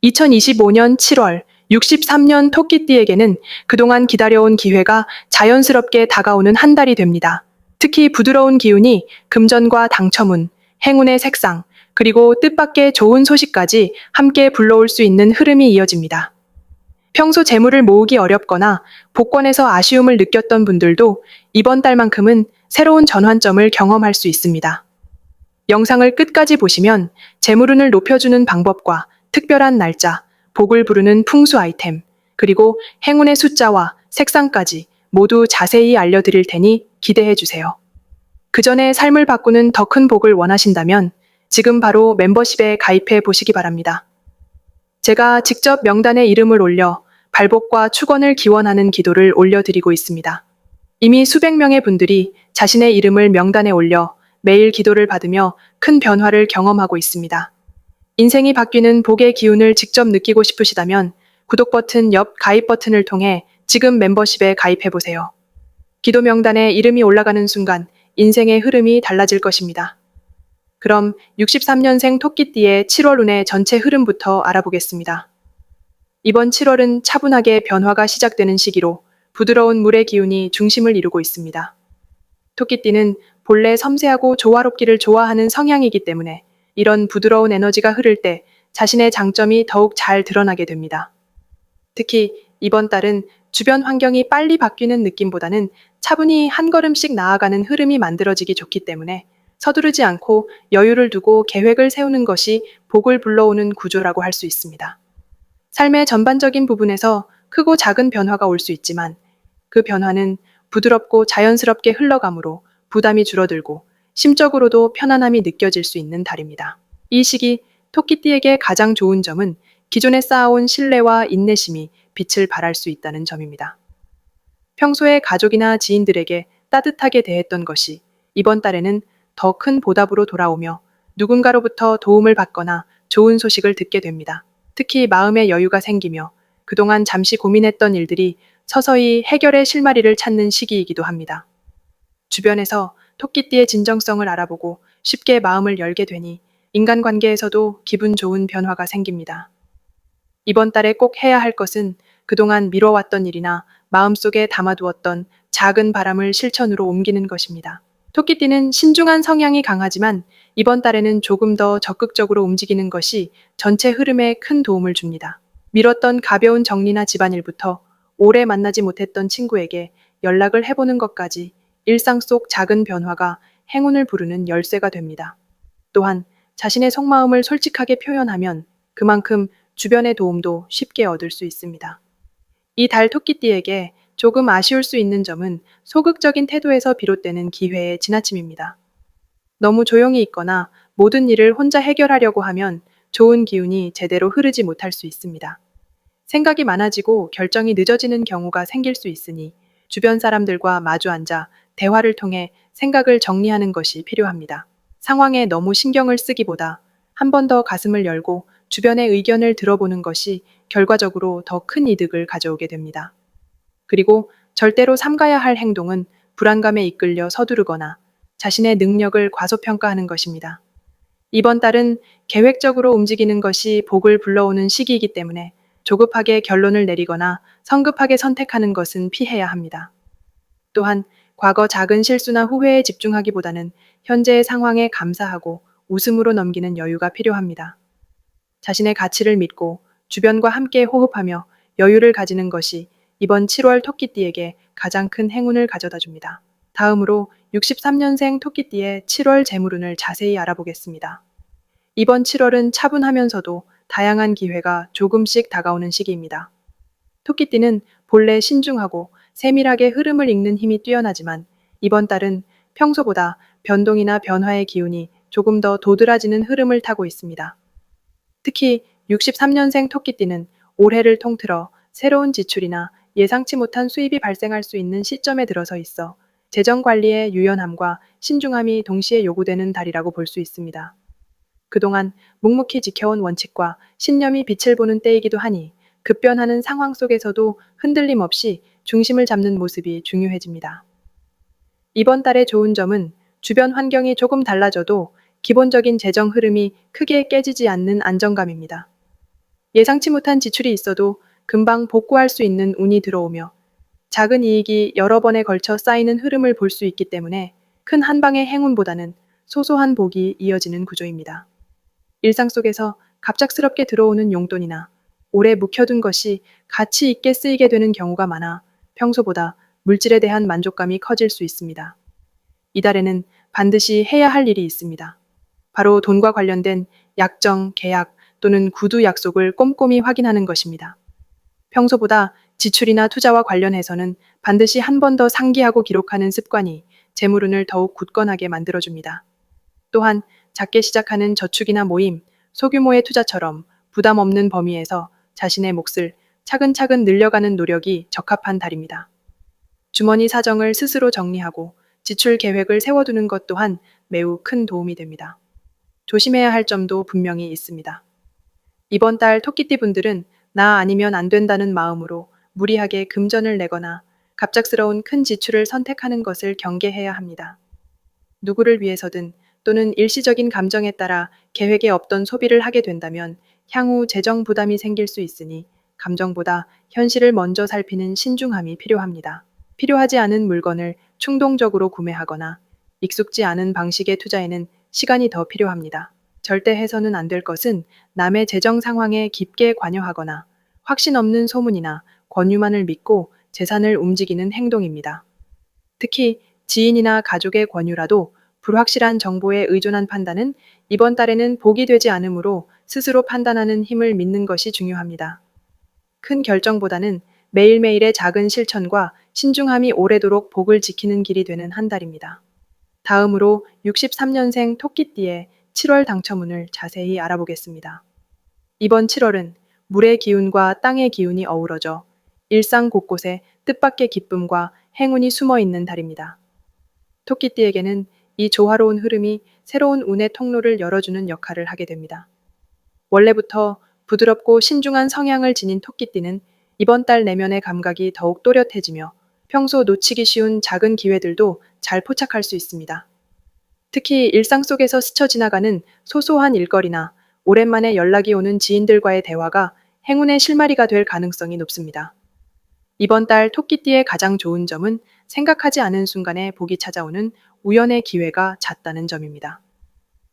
2025년 7월, 63년 토끼띠에게는 그동안 기다려온 기회가 자연스럽게 다가오는 한 달이 됩니다. 특히 부드러운 기운이 금전과 당첨운, 행운의 색상, 그리고 뜻밖의 좋은 소식까지 함께 불러올 수 있는 흐름이 이어집니다. 평소 재물을 모으기 어렵거나 복권에서 아쉬움을 느꼈던 분들도 이번 달만큼은 새로운 전환점을 경험할 수 있습니다. 영상을 끝까지 보시면 재물운을 높여주는 방법과 특별한 날짜, 복을 부르는 풍수 아이템, 그리고 행운의 숫자와 색상까지 모두 자세히 알려드릴 테니 기대해 주세요. 그 전에 삶을 바꾸는 더 큰 복을 원하신다면 지금 바로 멤버십에 가입해 보시기 바랍니다. 제가 직접 명단에 이름을 올려 발복과 축원을 기원하는 기도를 올려드리고 있습니다. 이미 수백 명의 분들이 자신의 이름을 명단에 올려 매일 기도를 받으며 큰 변화를 경험하고 있습니다. 인생이 바뀌는 복의 기운을 직접 느끼고 싶으시다면 구독 버튼 옆 가입 버튼을 통해 지금 멤버십에 가입해보세요. 기도 명단에 이름이 올라가는 순간 인생의 흐름이 달라질 것입니다. 그럼 63년생 토끼띠의 7월 운의 전체 흐름부터 알아보겠습니다. 이번 7월은 차분하게 변화가 시작되는 시기로 부드러운 물의 기운이 중심을 이루고 있습니다. 토끼띠는 본래 섬세하고 조화롭기를 좋아하는 성향이기 때문에 이런 부드러운 에너지가 흐를 때 자신의 장점이 더욱 잘 드러나게 됩니다. 특히 이번 달은 주변 환경이 빨리 바뀌는 느낌보다는 차분히 한 걸음씩 나아가는 흐름이 만들어지기 좋기 때문에 서두르지 않고 여유를 두고 계획을 세우는 것이 복을 불러오는 구조라고 할 수 있습니다. 삶의 전반적인 부분에서 크고 작은 변화가 올 수 있지만 그 변화는 부드럽고 자연스럽게 흘러가므로 부담이 줄어들고 심적으로도 편안함이 느껴질 수 있는 달입니다. 이 시기 토끼띠에게 가장 좋은 점은 기존에 쌓아온 신뢰와 인내심이 빛을 발할 수 있다는 점입니다. 평소에 가족이나 지인들에게 따뜻하게 대했던 것이 이번 달에는 더 큰 보답으로 돌아오며 누군가로부터 도움을 받거나 좋은 소식을 듣게 됩니다. 특히 마음의 여유가 생기며 그동안 잠시 고민했던 일들이 서서히 해결의 실마리를 찾는 시기이기도 합니다. 주변에서 토끼띠의 진정성을 알아보고 쉽게 마음을 열게 되니 인간관계에서도 기분 좋은 변화가 생깁니다. 이번 달에 꼭 해야 할 것은 그동안 미뤄왔던 일이나 마음속에 담아두었던 작은 바람을 실천으로 옮기는 것입니다. 토끼띠는 신중한 성향이 강하지만 이번 달에는 조금 더 적극적으로 움직이는 것이 전체 흐름에 큰 도움을 줍니다. 미뤘던 가벼운 정리나 집안일부터 오래 만나지 못했던 친구에게 연락을 해보는 것까지 일상 속 작은 변화가 행운을 부르는 열쇠가 됩니다. 또한 자신의 속마음을 솔직하게 표현하면 그만큼 주변의 도움도 쉽게 얻을 수 있습니다. 이 달 토끼띠에게 조금 아쉬울 수 있는 점은 소극적인 태도에서 비롯되는 기회의 지나침입니다. 너무 조용히 있거나 모든 일을 혼자 해결하려고 하면 좋은 기운이 제대로 흐르지 못할 수 있습니다. 생각이 많아지고 결정이 늦어지는 경우가 생길 수 있으니 주변 사람들과 마주 앉아 대화를 통해 생각을 정리하는 것이 필요합니다. 상황에 너무 신경을 쓰기보다 한 번 더 가슴을 열고 주변의 의견을 들어보는 것이 결과적으로 더 큰 이득을 가져오게 됩니다. 그리고 절대로 삼가야 할 행동은 불안감에 이끌려 서두르거나 자신의 능력을 과소평가하는 것입니다. 이번 달은 계획적으로 움직이는 것이 복을 불러오는 시기이기 때문에 조급하게 결론을 내리거나 성급하게 선택하는 것은 피해야 합니다. 또한 과거 작은 실수나 후회에 집중하기보다는 현재의 상황에 감사하고 웃음으로 넘기는 여유가 필요합니다. 자신의 가치를 믿고 주변과 함께 호흡하며 여유를 가지는 것이 이번 7월 토끼띠에게 가장 큰 행운을 가져다 줍니다. 다음으로 63년생 토끼띠의 7월 재물운을 자세히 알아보겠습니다. 이번 7월은 차분하면서도 다양한 기회가 조금씩 다가오는 시기입니다. 토끼띠는 본래 신중하고 세밀하게 흐름을 읽는 힘이 뛰어나지만 이번 달은 평소보다 변동이나 변화의 기운이 조금 더 도드라지는 흐름을 타고 있습니다. 특히 63년생 토끼띠는 올해를 통틀어 새로운 지출이나 예상치 못한 수입이 발생할 수 있는 시점에 들어서 있어 재정 관리의 유연함과 신중함이 동시에 요구되는 달이라고 볼 수 있습니다. 그동안 묵묵히 지켜온 원칙과 신념이 빛을 보는 때이기도 하니 급변하는 상황 속에서도 흔들림 없이 중심을 잡는 모습이 중요해집니다. 이번 달의 좋은 점은 주변 환경이 조금 달라져도 기본적인 재정 흐름이 크게 깨지지 않는 안정감입니다. 예상치 못한 지출이 있어도 금방 복구할 수 있는 운이 들어오며 작은 이익이 여러 번에 걸쳐 쌓이는 흐름을 볼 수 있기 때문에 큰 한 방의 행운보다는 소소한 복이 이어지는 구조입니다. 일상 속에서 갑작스럽게 들어오는 용돈이나 오래 묵혀둔 것이 가치 있게 쓰이게 되는 경우가 많아 평소보다 물질에 대한 만족감이 커질 수 있습니다. 이달에는 반드시 해야 할 일이 있습니다. 바로 돈과 관련된 약정, 계약 또는 구두 약속을 꼼꼼히 확인하는 것입니다. 평소보다 지출이나 투자와 관련해서는 반드시 한 번 더 상기하고 기록하는 습관이 재물운을 더욱 굳건하게 만들어줍니다. 또한 작게 시작하는 저축이나 모임, 소규모의 투자처럼 부담 없는 범위에서 자신의 몫을 차근차근 늘려가는 노력이 적합한 달입니다. 주머니 사정을 스스로 정리하고 지출 계획을 세워두는 것 또한 매우 큰 도움이 됩니다. 조심해야 할 점도 분명히 있습니다. 이번 달 토끼띠 분들은 나 아니면 안 된다는 마음으로 무리하게 금전을 내거나 갑작스러운 큰 지출을 선택하는 것을 경계해야 합니다. 누구를 위해서든 또는 일시적인 감정에 따라 계획에 없던 소비를 하게 된다면 향후 재정 부담이 생길 수 있으니 감정보다 현실을 먼저 살피는 신중함이 필요합니다. 필요하지 않은 물건을 충동적으로 구매하거나 익숙지 않은 방식의 투자에는 시간이 더 필요합니다. 절대 해서는 안 될 것은 남의 재정 상황에 깊게 관여하거나 확신 없는 소문이나 권유만을 믿고 재산을 움직이는 행동입니다. 특히 지인이나 가족의 권유라도 불확실한 정보에 의존한 판단은 이번 달에는 복이 되지 않으므로 스스로 판단하는 힘을 믿는 것이 중요합니다. 큰 결정보다는 매일매일의 작은 실천과 신중함이 오래도록 복을 지키는 길이 되는 한 달입니다. 다음으로 63년생 토끼띠의 7월 당첨운을 자세히 알아보겠습니다. 이번 7월은 물의 기운과 땅의 기운이 어우러져 일상 곳곳에 뜻밖의 기쁨과 행운이 숨어 있는 달입니다. 토끼띠에게는 이 조화로운 흐름이 새로운 운의 통로를 열어주는 역할을 하게 됩니다. 원래부터 부드럽고 신중한 성향을 지닌 토끼띠는 이번 달 내면의 감각이 더욱 또렷해지며 평소 놓치기 쉬운 작은 기회들도 잘 포착할 수 있습니다. 특히 일상 속에서 스쳐 지나가는 소소한 일거리나 오랜만에 연락이 오는 지인들과의 대화가 행운의 실마리가 될 가능성이 높습니다. 이번 달 토끼띠의 가장 좋은 점은 생각하지 않은 순간에 복이 찾아오는 우연의 기회가 잦다는 점입니다.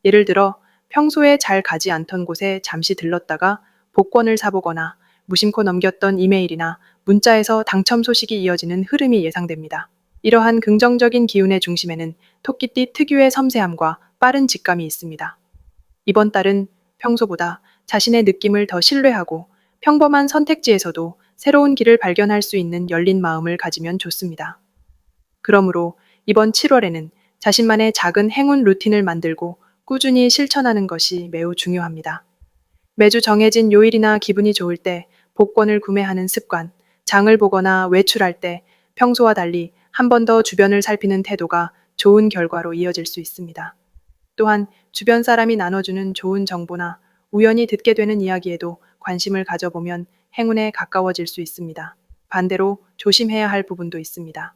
예를 들어 평소에 잘 가지 않던 곳에 잠시 들렀다가 복권을 사보거나 무심코 넘겼던 이메일이나 문자에서 당첨 소식이 이어지는 흐름이 예상됩니다. 이러한 긍정적인 기운의 중심에는 토끼띠 특유의 섬세함과 빠른 직감이 있습니다. 이번 달은 평소보다 자신의 느낌을 더 신뢰하고 평범한 선택지에서도 새로운 길을 발견할 수 있는 열린 마음을 가지면 좋습니다. 그러므로 이번 7월에는 자신만의 작은 행운 루틴을 만들고 꾸준히 실천하는 것이 매우 중요합니다. 매주 정해진 요일이나 기분이 좋을 때 복권을 구매하는 습관, 장을 보거나 외출할 때 평소와 달리 한 번 더 주변을 살피는 태도가 좋은 결과로 이어질 수 있습니다. 또한 주변 사람이 나눠주는 좋은 정보나 우연히 듣게 되는 이야기에도 관심을 가져보면 행운에 가까워질 수 있습니다. 반대로 조심해야 할 부분도 있습니다.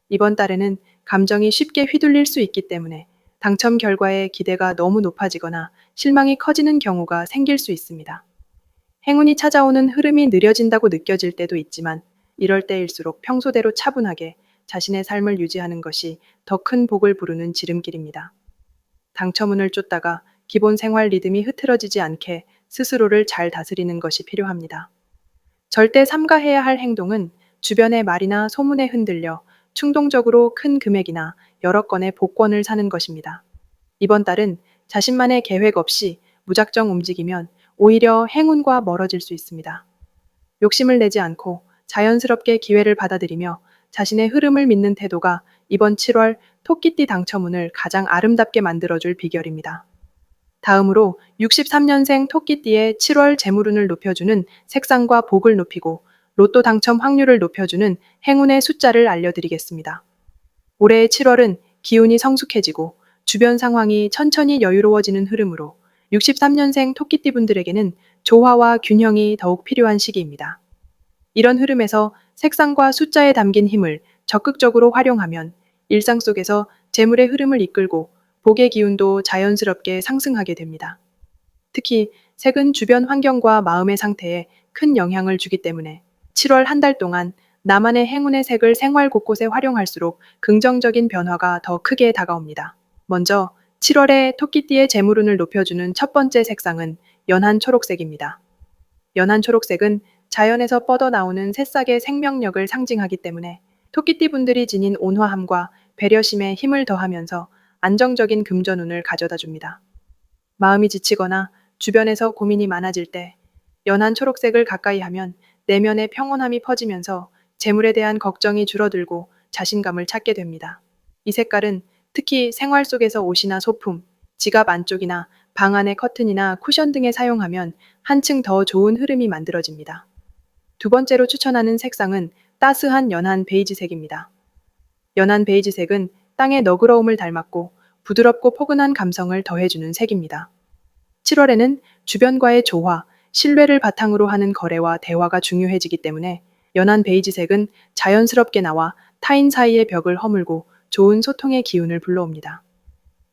이번 달에는 감정이 쉽게 휘둘릴 수 있기 때문에 당첨 결과에 기대가 너무 높아지거나 실망이 커지는 경우가 생길 수 있습니다. 행운이 찾아오는 흐름이 느려진다고 느껴질 때도 있지만 이럴 때일수록 평소대로 차분하게 자신의 삶을 유지하는 것이 더 큰 복을 부르는 지름길입니다. 당첨운을 쫓다가 기본 생활 리듬이 흐트러지지 않게 스스로를 잘 다스리는 것이 필요합니다. 절대 삼가해야 할 행동은 주변의 말이나 소문에 흔들려 충동적으로 큰 금액이나 여러 건의 복권을 사는 것입니다. 이번 달은 자신만의 계획 없이 무작정 움직이면 오히려 행운과 멀어질 수 있습니다. 욕심을 내지 않고 자연스럽게 기회를 받아들이며 자신의 흐름을 믿는 태도가 이번 7월 토끼띠 당첨운을 가장 아름답게 만들어줄 비결입니다. 다음으로 63년생 토끼띠의 7월 재물운을 높여주는 색상과 복을 높이고 로또 당첨 확률을 높여주는 행운의 숫자를 알려드리겠습니다. 올해의 7월은 기운이 성숙해지고 주변 상황이 천천히 여유로워지는 흐름으로 63년생 토끼띠 분들에게는 조화와 균형이 더욱 필요한 시기입니다. 이런 흐름에서 색상과 숫자에 담긴 힘을 적극적으로 활용하면 일상 속에서 재물의 흐름을 이끌고 복의 기운도 자연스럽게 상승하게 됩니다. 특히 색은 주변 환경과 마음의 상태에 큰 영향을 주기 때문에 7월 한 달 동안 나만의 행운의 색을 생활 곳곳에 활용할수록 긍정적인 변화가 더 크게 다가옵니다. 먼저 7월에 토끼띠의 재물운을 높여주는 첫 번째 색상은 연한 초록색입니다. 연한 초록색은 자연에서 뻗어나오는 새싹의 생명력을 상징하기 때문에 토끼띠 분들이 지닌 온화함과 배려심에 힘을 더하면서 안정적인 금전운을 가져다 줍니다. 마음이 지치거나 주변에서 고민이 많아질 때 연한 초록색을 가까이 하면 내면의 평온함이 퍼지면서 재물에 대한 걱정이 줄어들고 자신감을 찾게 됩니다. 이 색깔은 특히 생활 속에서 옷이나 소품, 지갑 안쪽이나 방 안의 커튼이나 쿠션 등에 사용하면 한층 더 좋은 흐름이 만들어집니다. 두 번째로 추천하는 색상은 따스한 연한 베이지색입니다. 연한 베이지색은 땅의 너그러움을 닮았고 부드럽고 포근한 감성을 더해주는 색입니다. 7월에는 주변과의 조화, 신뢰를 바탕으로 하는 거래와 대화가 중요해지기 때문에 연한 베이지색은 자연스럽게 나와 타인 사이의 벽을 허물고 좋은 소통의 기운을 불러옵니다.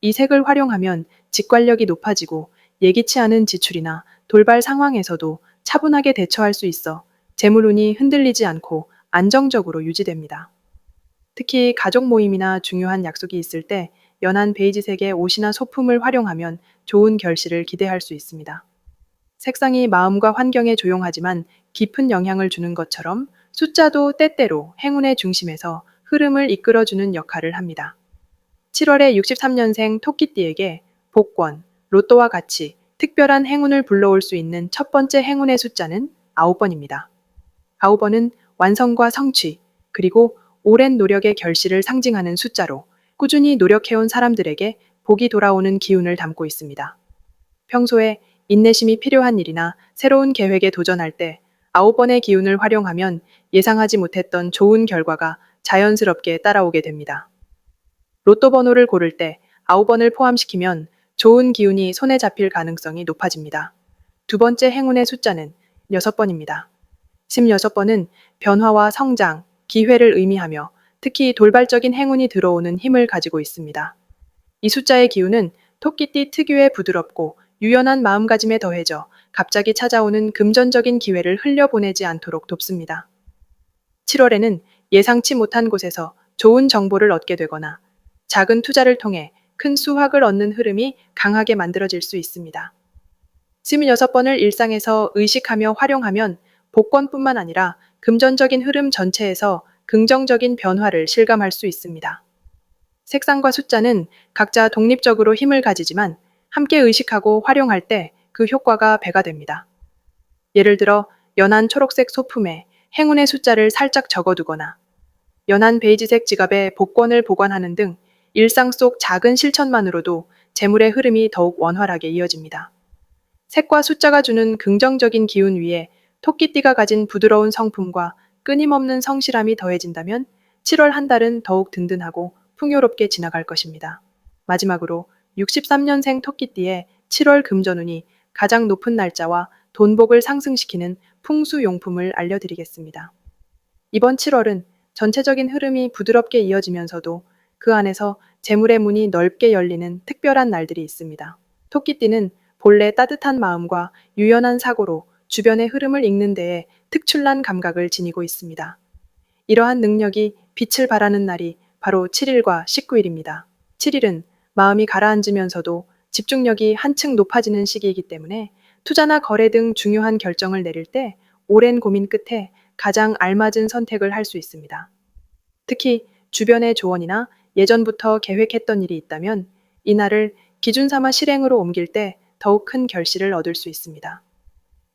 이 색을 활용하면 직관력이 높아지고 예기치 않은 지출이나 돌발 상황에서도 차분하게 대처할 수 있어 재물운이 흔들리지 않고 안정적으로 유지됩니다. 특히 가족 모임이나 중요한 약속이 있을 때 연한 베이지색의 옷이나 소품을 활용하면 좋은 결실을 기대할 수 있습니다. 색상이 마음과 환경에 조용하지만 깊은 영향을 주는 것처럼 숫자도 때때로 행운의 중심에서 흐름을 이끌어주는 역할을 합니다. 7월에 63년생 토끼띠에게 복권, 로또와 같이 특별한 행운을 불러올 수 있는 첫 번째 행운의 숫자는 9번입니다. 9번은 완성과 성취, 그리고 오랜 노력의 결실을 상징하는 숫자로 꾸준히 노력해온 사람들에게 복이 돌아오는 기운을 담고 있습니다. 평소에 인내심이 필요한 일이나 새로운 계획에 도전할 때 9번의 기운을 활용하면 예상하지 못했던 좋은 결과가 자연스럽게 따라오게 됩니다. 로또 번호를 고를 때 9번을 포함시키면 좋은 기운이 손에 잡힐 가능성이 높아집니다. 두 번째 행운의 숫자는 6번입니다. 16번은 변화와 성장, 기회를 의미하며 특히 돌발적인 행운이 들어오는 힘을 가지고 있습니다. 이 숫자의 기운은 토끼띠 특유의 부드럽고 유연한 마음가짐에 더해져 갑자기 찾아오는 금전적인 기회를 흘려보내지 않도록 돕습니다. 7월에는 예상치 못한 곳에서 좋은 정보를 얻게 되거나 작은 투자를 통해 큰 수확을 얻는 흐름이 강하게 만들어질 수 있습니다. 26번을 일상에서 의식하며 활용하면 복권뿐만 아니라 금전적인 흐름 전체에서 긍정적인 변화를 실감할 수 있습니다. 색상과 숫자는 각자 독립적으로 힘을 가지지만 함께 의식하고 활용할 때 그 효과가 배가 됩니다. 예를 들어 연한 초록색 소품에 행운의 숫자를 살짝 적어두거나 연한 베이지색 지갑에 복권을 보관하는 등 일상 속 작은 실천만으로도 재물의 흐름이 더욱 원활하게 이어집니다. 색과 숫자가 주는 긍정적인 기운 위에 토끼띠가 가진 부드러운 성품과 끊임없는 성실함이 더해진다면 7월 한 달은 더욱 든든하고 풍요롭게 지나갈 것입니다. 마지막으로 63년생 토끼띠의 7월 금전운이 가장 높은 날짜와 돈복을 상승시키는 풍수용품을 알려드리겠습니다. 이번 7월은 전체적인 흐름이 부드럽게 이어지면서도 그 안에서 재물의 문이 넓게 열리는 특별한 날들이 있습니다. 토끼띠는 본래 따뜻한 마음과 유연한 사고로 주변의 흐름을 읽는 데에 특출난 감각을 지니고 있습니다. 이러한 능력이 빛을 발하는 날이 바로 7일과 19일입니다. 7일은 마음이 가라앉으면서도 집중력이 한층 높아지는 시기이기 때문에 투자나 거래 등 중요한 결정을 내릴 때 오랜 고민 끝에 가장 알맞은 선택을 할 수 있습니다. 특히 주변의 조언이나 예전부터 계획했던 일이 있다면 이날을 기준 삼아 실행으로 옮길 때 더욱 큰 결실을 얻을 수 있습니다.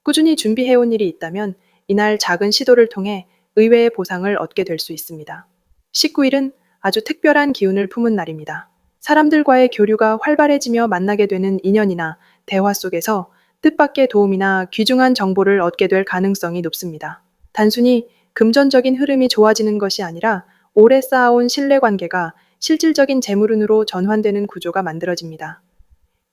꾸준히 준비해온 일이 있다면 이날 작은 시도를 통해 의외의 보상을 얻게 될 수 있습니다. 19일은 아주 특별한 기운을 품은 날입니다. 사람들과의 교류가 활발해지며 만나게 되는 인연이나 대화 속에서 뜻밖의 도움이나 귀중한 정보를 얻게 될 가능성이 높습니다. 단순히 금전적인 흐름이 좋아지는 것이 아니라 오래 쌓아온 신뢰관계가 실질적인 재물운으로 전환되는 구조가 만들어집니다.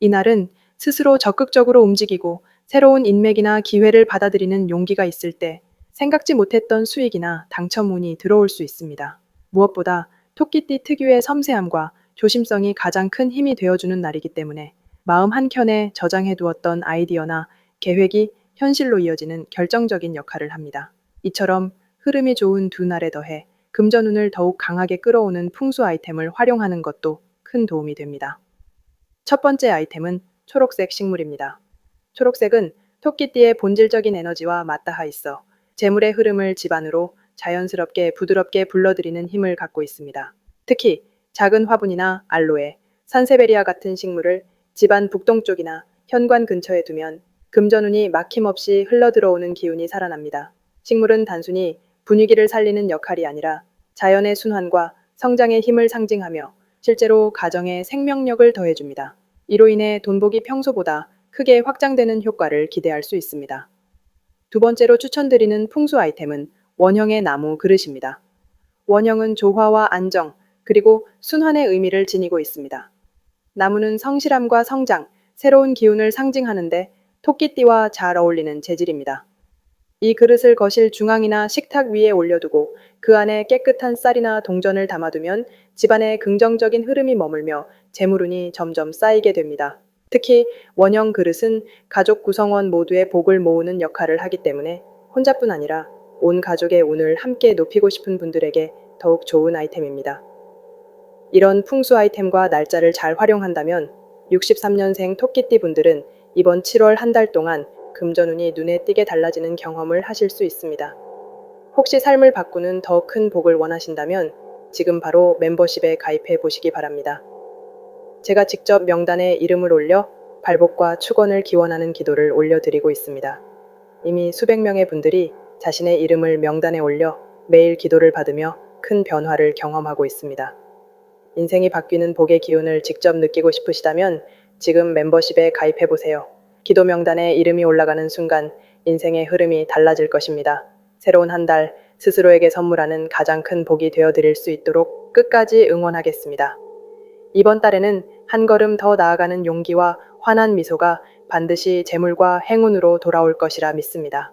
이날은 스스로 적극적으로 움직이고 새로운 인맥이나 기회를 받아들이는 용기가 있을 때 생각지 못했던 수익이나 당첨운이 들어올 수 있습니다. 무엇보다 토끼띠 특유의 섬세함과 조심성이 가장 큰 힘이 되어주는 날이기 때문에 마음 한켠에 저장해두었던 아이디어나 계획이 현실로 이어지는 결정적인 역할을 합니다. 이처럼 흐름이 좋은 두 날에 더해 금전운을 더욱 강하게 끌어오는 풍수 아이템을 활용하는 것도 큰 도움이 됩니다. 첫 번째 아이템은 초록색 식물입니다. 초록색은 토끼띠의 본질적인 에너지와 맞닿아 있어 재물의 흐름을 집안으로 자연스럽게 부드럽게 불러들이는 힘을 갖고 있습니다. 특히 작은 화분이나 알로에, 산세베리아 같은 식물을 집안 북동쪽이나 현관 근처에 두면 금전운이 막힘없이 흘러들어오는 기운이 살아납니다. 식물은 단순히 분위기를 살리는 역할이 아니라 자연의 순환과 성장의 힘을 상징하며 실제로 가정에 생명력을 더해줍니다. 이로 인해 돈복이 평소보다 크게 확장되는 효과를 기대할 수 있습니다. 두 번째로 추천드리는 풍수 아이템은 원형의 나무 그릇입니다. 원형은 조화와 안정, 그리고 순환의 의미를 지니고 있습니다. 나무는 성실함과 성장, 새로운 기운을 상징하는데 토끼띠와 잘 어울리는 재질입니다. 이 그릇을 거실 중앙이나 식탁 위에 올려두고 그 안에 깨끗한 쌀이나 동전을 담아두면 집안에 긍정적인 흐름이 머물며 재물운이 점점 쌓이게 됩니다. 특히 원형 그릇은 가족 구성원 모두의 복을 모으는 역할을 하기 때문에 혼자뿐 아니라 온 가족의 운을 함께 높이고 싶은 분들에게 더욱 좋은 아이템입니다. 이런 풍수 아이템과 날짜를 잘 활용한다면 63년생 토끼띠 분들은 이번 7월 한 달 동안 금전운이 눈에 띄게 달라지는 경험을 하실 수 있습니다. 혹시 삶을 바꾸는 더 큰 복을 원하신다면 지금 바로 멤버십에 가입해 보시기 바랍니다. 제가 직접 명단에 이름을 올려 발복과 축원을 기원하는 기도를 올려드리고 있습니다. 이미 수백 명의 분들이 자신의 이름을 명단에 올려 매일 기도를 받으며 큰 변화를 경험하고 있습니다. 인생이 바뀌는 복의 기운을 직접 느끼고 싶으시다면 지금 멤버십에 가입해 보세요. 기도 명단에 이름이 올라가는 순간 인생의 흐름이 달라질 것입니다. 새로운 한 달 스스로에게 선물하는 가장 큰 복이 되어 드릴 수 있도록 끝까지 응원하겠습니다. 이번 달에는 한 걸음 더 나아가는 용기와 환한 미소가 반드시 재물과 행운으로 돌아올 것이라 믿습니다.